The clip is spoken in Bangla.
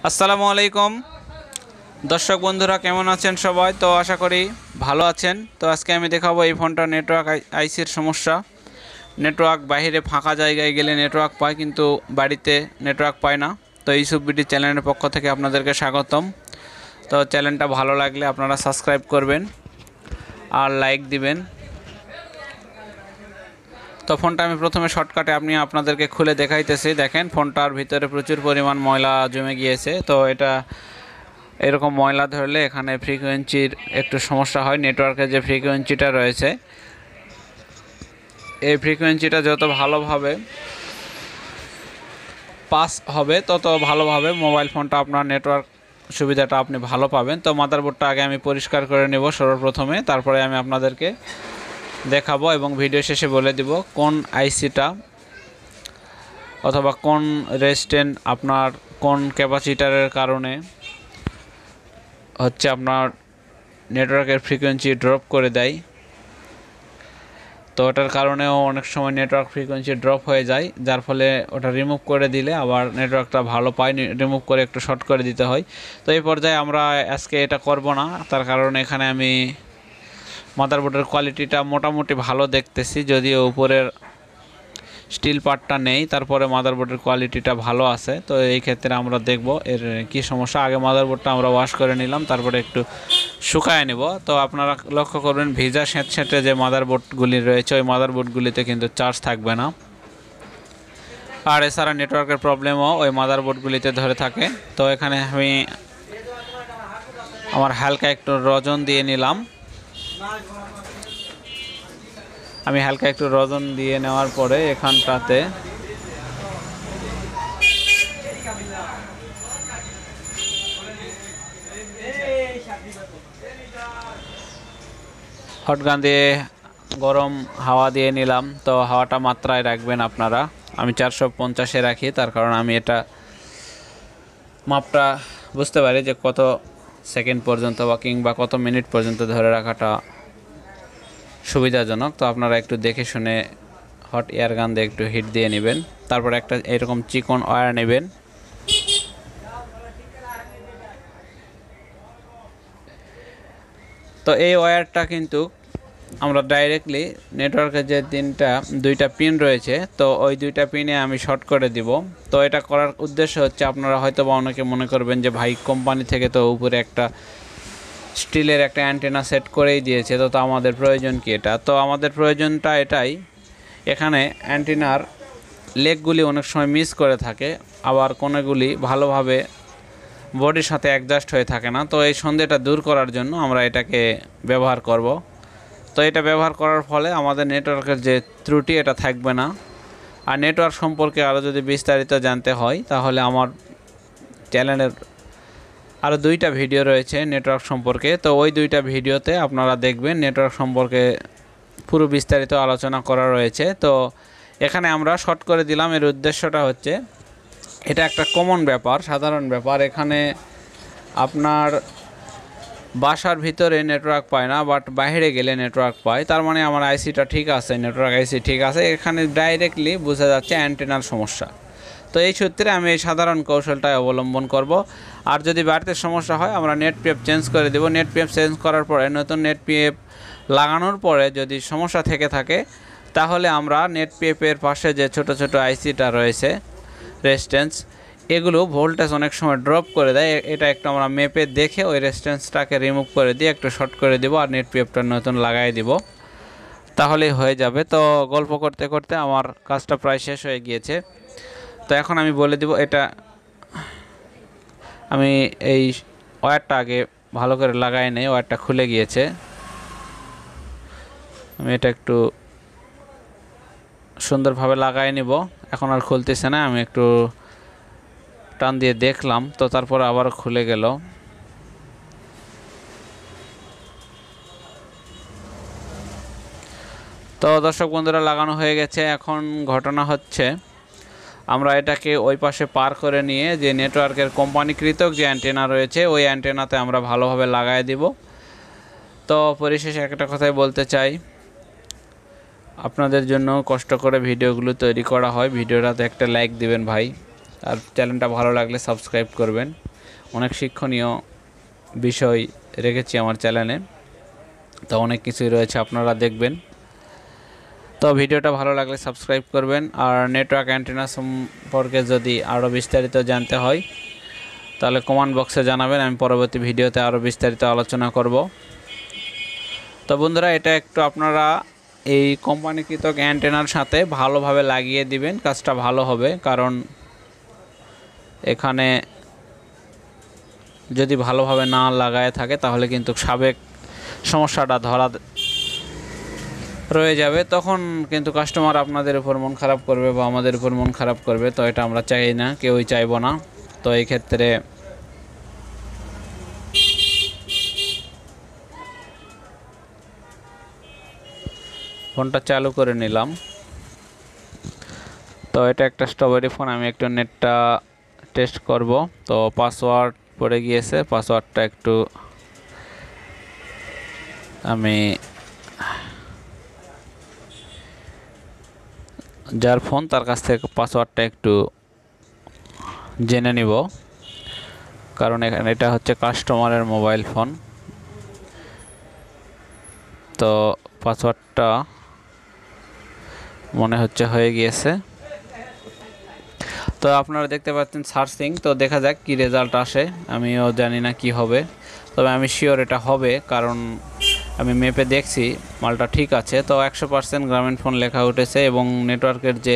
আসসালামু আলাইকুম দর্শক বন্ধুরা, কেমন আছেন সবাই? তো আশা করি ভালো আছেন। তো আজকে আমি দেখাবো এই ফোনটা নেটওয়ার্ক আইসির সমস্যা। নেটওয়ার্ক বাইরে ফাঁকা জায়গায় গেলে নেটওয়ার্ক পায়, কিন্তু বাড়িতে নেটওয়ার্ক পায় না। তো ইউসুফ বিডি চ্যানেলের পক্ষ থেকে আপনাদেরকে স্বাগতম। তো চ্যানেলটা ভালো লাগলে আপনারা সাবস্ক্রাইব করবেন আর লাইক দিবেন। তো ফোনটা আমি প্রথমে শর্টকাটে আপনাদেরকে খুলে দেখাইতেছি। দেখেন, ফোনটার ভিতরে প্রচুর পরিমাণ ময়লা জমে গিয়েছে। তো এটা এরকম ময়লা ধরলে এখানে ফ্রিকোয়েন্সির একটু সমস্যা হয়। নেটওয়ার্কের যে ফ্রিকোয়েন্সিটা রয়েছে, এই ফ্রিকোয়েন্সিটা যত ভালোভাবে পাস হবে তত ভালোভাবে মোবাইল ফোনটা আপনার নেটওয়ার্ক সুবিধাটা আপনি ভালো পাবেন। তো মাদারবোর্ডটা আগে আমি পরিষ্কার করে নেব সর্বপ্রথমে, তারপরে আমি আপনাদেরকে দেখাবো এবং ভিডিও শেষে বলে দিব কোন আইসিটা অথবা কোন রেজিস্ট্যান্ট আপনার কোন ক্যাপাসিটারের কারণে হচ্ছে আপনার নেটওয়ার্কের ফ্রিকোয়েন্সি ড্রপ করে দেয়। তো ওটার কারণেও অনেক সময় নেটওয়ার্ক ফ্রিকোয়েন্সি ড্রপ হয়ে যায়, যার ফলে ওটা রিমুভ করে দিলে আবার নেটওয়ার্কটা ভালো পায়। রিমুভ করে একটু শর্ট করে দিতে হয়। তো এই পর্যায়ে আমরা আজকে এটা করব না, তার কারণ এখানে আমি মাদারবোর্ডের কোয়ালিটিটা মোটামুটি ভালো দেখতেছি, যদিও উপরের স্টিল পার্টটা নেই, তারপরে মাদারবোর্ডের কোয়ালিটিটা ভালো আছে। তো এই ক্ষেত্রে আমরা দেখব এর কি সমস্যা। আগে মাদারবোর্ডটা আমরা ওয়াশ করে নিলাম, তারপরে একটু শুকায় নেব। তো আপনারা লক্ষ্য করবেন, ভিজা স্যাঁতস্যাঁতে যে মাদারবোর্ডগুলি রয়েছে ওই মাদারবোর্ডগুলিতে কিন্তু চার্জ থাকবে না। আর এছাড়া নেটওয়ার্কের প্রবলেমও ওই মাদারবোর্ডগুলিতে ধরে থাকে। তো এখানে আমি আমার হালকা একটু রজন দিয়ে নিলাম। আমি হালকা একটু রজন দিয়ে নেওয়ার পরে এখানটাতে হটগান দিয়ে গরম হাওয়া দিয়ে নিলাম। তো হাওয়াটা মাত্রায় রাখবেন আপনারা। আমি 450-এ রাখি, তার কারণ আমি এটা মাপটা বুঝতে পারি যে কত সেকেন্ড পর্যন্ত বা কিংবা কত মিনিট পর্যন্ত ধরে রাখাটা সুবিধাজনক। তো আপনারা একটু দেখে শুনে হট এয়ার গান দিয়ে একটু হিট দিয়ে নেবেন। তারপর একটা এরকম চিকন ওয়্যার নেবেন। তো এই ওয়্যারটা কিন্তু আমরা ডাইরেক্টলি নেটওয়ার্কের যে দুইটা পিন রয়েছে, তো ওই দুইটা পিনে আমি শর্ট করে দিব। তো এটা করার উদ্দেশ্য হচ্ছে, আপনারা হয়তো বা অনেকে মনে করবেন যে ভাই কোম্পানি থেকে তো উপরে একটা স্টিলের একটা অ্যান্টেনা সেট করেই দিয়েছে, তো আমাদের প্রয়োজন কি এটা? তো আমাদের প্রয়োজনটা এটাই, এখানে অ্যান্টেনার লেগগুলি অনেক সময় মিস করে থাকে, আবার কোনোগুলি ভালোভাবে বডির সাথে অ্যাডজাস্ট হয়ে থাকে না। তো এই সন্দেহটা দূর করার জন্য আমরা এটাকে ব্যবহার করব। তো এটা ব্যবহার করার ফলে আমাদের নেটওয়ার্কের যে ত্রুটি এটা থাকবে না। আর নেটওয়ার্ক সম্পর্কে আরও যদি বিস্তারিত জানতে হয়, তাহলে আমার চ্যানেলের আরও 2টা ভিডিও রয়েছে নেটওয়ার্ক সম্পর্কে। তো ওই 2টা ভিডিওতে আপনারা দেখবেন নেটওয়ার্ক সম্পর্কে পুরো বিস্তারিত আলোচনা করা রয়েছে। তো এখানে আমরা শর্ট করে দিলাম। এর উদ্দেশ্যটা হচ্ছে, এটা একটা কমন ব্যাপার, সাধারণ ব্যাপার। এখানে আপনার বাসার ভিতরে নেটওয়ার্ক পায় না, বাট বাইরে গেলে নেটওয়ার্ক পায়। তার মানে আমার আইসিটা ঠিক আছে, নেটওয়ার্ক আইসি ঠিক আছে। এখানে ডাইরেক্টলি বোঝা যাচ্ছে অ্যান্টেনার সমস্যা। তো এই সূত্রে আমি এই সাধারণ কৌশলটাই অবলম্বন করব। আর যদি বাড়িতে সমস্যা হয়, আমরা নেট পিএফ চেঞ্জ করে দেব। নেট পিএফ চেঞ্জ করার পরে, নতুন নেট পিএফ লাগানোর পরে যদি সমস্যা থেকে থাকে, তাহলে আমরা নেট পিএফের পাশে যে ছোট ছোট আইসিটা রয়েছে রেজিস্ট্যান্স, এগুলো ভোল্টেজ অনেক সময় ড্রপ করে দেয়। এটা একটু আমরা মেপে দেখে ওই রেজিস্ট্যান্সটাকে রিমুভ করে দিয়ে একটু শর্ট করে দেবো আর নেট পিএফটা নতুন লাগাই দিব, তাহলেই হয়ে যাবে। তো গল্প করতে করতে আমার কাজটা প্রায় শেষ হয়ে গিয়েছে। তো এখন আমি বলে দিব, এটা আমি এই ওয়্যারটা আগে ভালো করে লাগাই নেই, ওয়্যারটা খুলে গিয়েছে। আমি এটা একটু সুন্দরভাবে লাগাই নিব। এখন আর খুলতেছে না, আমি একটু টান দিয়ে দেখলাম, তো তারপর আবার খুলে গেল। তো দর্শক বন্ধুরা, লাগানো হয়ে গেছে। এখন ঘটনা হচ্ছে, আমরা এটাকে ওই পাশে পার করে নিয়ে যে নেটওয়ার্কের কোম্পানিকৃত যে অ্যান্টেনা রয়েছে ওই অ্যান্টেনাতে আমরা ভালোভাবে লাগাই দিব। তো পরিশেষে একটা কথাই বলতে চাই, আপনাদের জন্য কষ্ট করে ভিডিওগুলো তৈরি করা হয়। ভিডিওটাতে একটা লাইক দিবেন ভাই, আর চ্যানেলটা ভালো লাগলে সাবস্ক্রাইব করবেন। অনেক শিক্ষণীয় বিষয় রেখেছি আমার চ্যানেলে, তো অনেক কিছুই রয়েছে, আপনারা দেখবেন। তো ভিডিওটা ভালো লাগলে সাবস্ক্রাইব করবেন। আর নেটওয়ার্ক অ্যান্টেনা সম্পর্কে যদি আরও বিস্তারিত জানতে হয় তাহলে কমেন্ট বক্সে জানাবেন, আমি পরবর্তী ভিডিওতে আরও বিস্তারিত আলোচনা করব। তো বন্ধুরা, এটা একটু আপনারা এই কোম্পানিকৃত অ্যান্টেনার সাথে ভালোভাবে লাগিয়ে দিবেন, কাজটা ভালো হবে। কারণ এখানে যদি ভালোভাবে না লাগায় থাকে তাহলে কিন্তু সাবেক সমস্যাটা ধরা রয়ে যাবে, তখন কিন্তু কাস্টমার আপনাদের উপর মন খারাপ করবে বা আমাদের উপর মন খারাপ করবে। তো এটা আমরা চাই না, কেউই চাইবো না। তো এই ক্ষেত্রে ফোনটা চালু করে নিলাম। তো এটা একটা স্ট্রবেরি ফোন, আমি একটু নেটটা টেস্ট করব। তো পাসওয়ার্ড পড়ে গিয়েছে, পাসওয়ার্ডটা একটু আমি যার ফোন তার কাছ থেকে পাসওয়ার্ডটা একটু জেনে নিব, কারণ এখানে এটা হচ্ছে কাস্টমারের মোবাইল ফোন। তো পাসওয়ার্ডটা মনে হচ্ছে হয়ে গিয়েছে। তো আপনারা দেখতে পাচ্ছেন সার্চিং, তো দেখা যাক কি রেজাল্ট আসে। আমিও জানি না কি হবে, তবে আমি শিওর এটা হবে, কারণ আমি মেপে দেখছি মালটা ঠিক আছে। তো 100% গ্রামীণ ফোন লেখা উঠেছে এবং নেটওয়ার্কের যে